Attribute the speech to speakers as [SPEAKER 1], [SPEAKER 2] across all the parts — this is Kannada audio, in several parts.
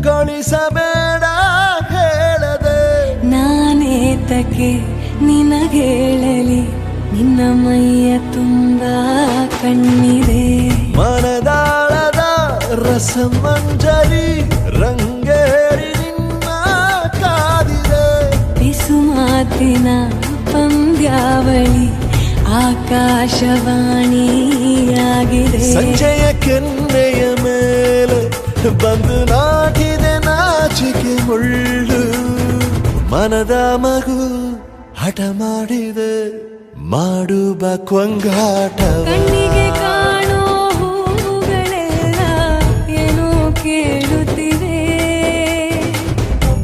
[SPEAKER 1] ಗೊಳಿಸಬೇಡ ಹೇಳದೆ
[SPEAKER 2] ನಾನೇತಕ್ಕೆ ನಿನಗೇಳಲಿ ನಿನ್ನ ಮೈಯ ತುಂಬ ಕಣ್ಣಿದೆ
[SPEAKER 1] ಮನದಾಳದ ರಸಮಂಜರಿ ರಂಗೇರಿ ನಿನ್ನ ಕಾದಿದೆ
[SPEAKER 2] ಬಿಸು ಮಾತಿನ ಪಂದ್ಯಾವಳಿ ಆಕಾಶವಾಣಿಯಾಗಿದೆ
[SPEAKER 1] ಸಂಜೆಯ ಕೆನ್ನೆಯ ಮೇಲೆ ಬಂದು ನಾಟಿದೆ ನಾಚಿಕೆ ಮುಳ್ಳು ಮನದ ಮಗು ಹಠ ಮಾಡಿದೆ ಮಾಡುವ ಕೊಂಗಾಟವ
[SPEAKER 2] ಕಣ್ಣಿಗೆ ಕಾಣೋ ಹೂಗಳೆಲ್ಲ ಏನೋ ಕೇಳುತ್ತಿವೆ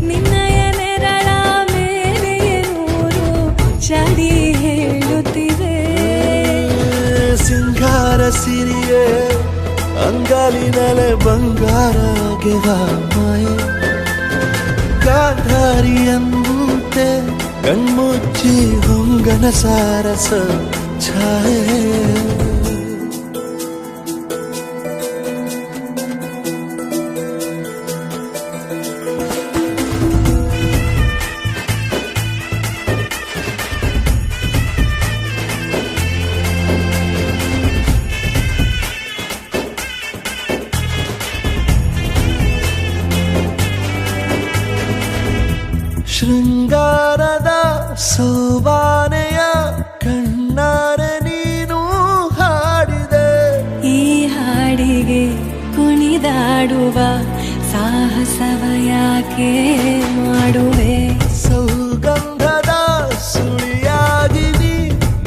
[SPEAKER 2] ನಿನ್ನಯ ನೆರಳ ಮೇಲೆ ನೂರು ಚಡಿ ಹೇಳುತ್ತಿವೆ
[SPEAKER 1] ಸಿಂಗಾರ ಸಿರಿಯೇ ಅಂಗಾಲಿನಲೆ ಬಂಗಾರ ಮಾಯೆ ಗಾಂಧಾರಿಯಂತೆ ಕಣ್ಮುಚ್ಚಿ ಹೊಂಗನ ಸಾರಸ ಛಾಯೆ ಶೃಂಗಾರದ ಸೋಬಾನೆಯ ಕಣ್ಣಾರೆ ನೀನು ಹಾಡಿದೆ
[SPEAKER 2] ಈ ಹಾಡಿಗೆ ಕುಣಿದಾಡುವ ಸಾಹಸವ ಯಾಕೆ ಮಾಡುವೆ
[SPEAKER 1] ಸೌಗಂಧದ ಸುಳಿಯಾಗಿ ನೀ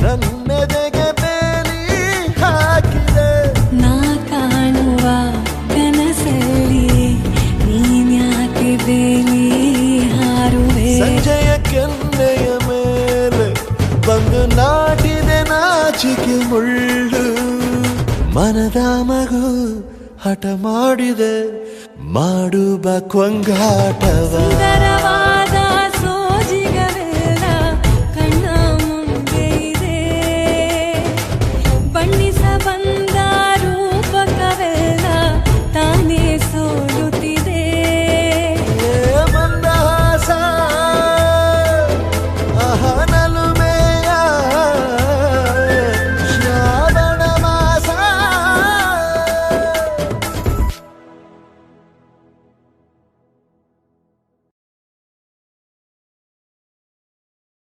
[SPEAKER 1] ನನ್ನೆದೆಗೆ ಬೇಲಿ ಹಾಕಿದೆ
[SPEAKER 2] ನಾ ಕಾಣುವ ಕನಸಲ್ಲಿ ನೀನ್ಯಾಕೆ ಬೇಲಿ ಹಾರುವೆ
[SPEAKER 1] ಸಂಜೆಯ ಕೆನ್ನೆಯ ಮೇಲೆ ಬಂದು ನಾಟಿದೆ ನಾಚಿಕೆ ಮುಳ್ಳು ಮನದ ಮಗು ಹಠ ಮಾಡಿದೆ ಮಾಡುವ ಕೊಂಗಾಟವ
[SPEAKER 2] ಸುಂದರವಾದ ಸೋಜಿಗವೆಲ್ಲ ಕಣ್ಣ ಮುಂದೆ ಇದೆ ಬಣ್ಣಿಸ ಬಂದ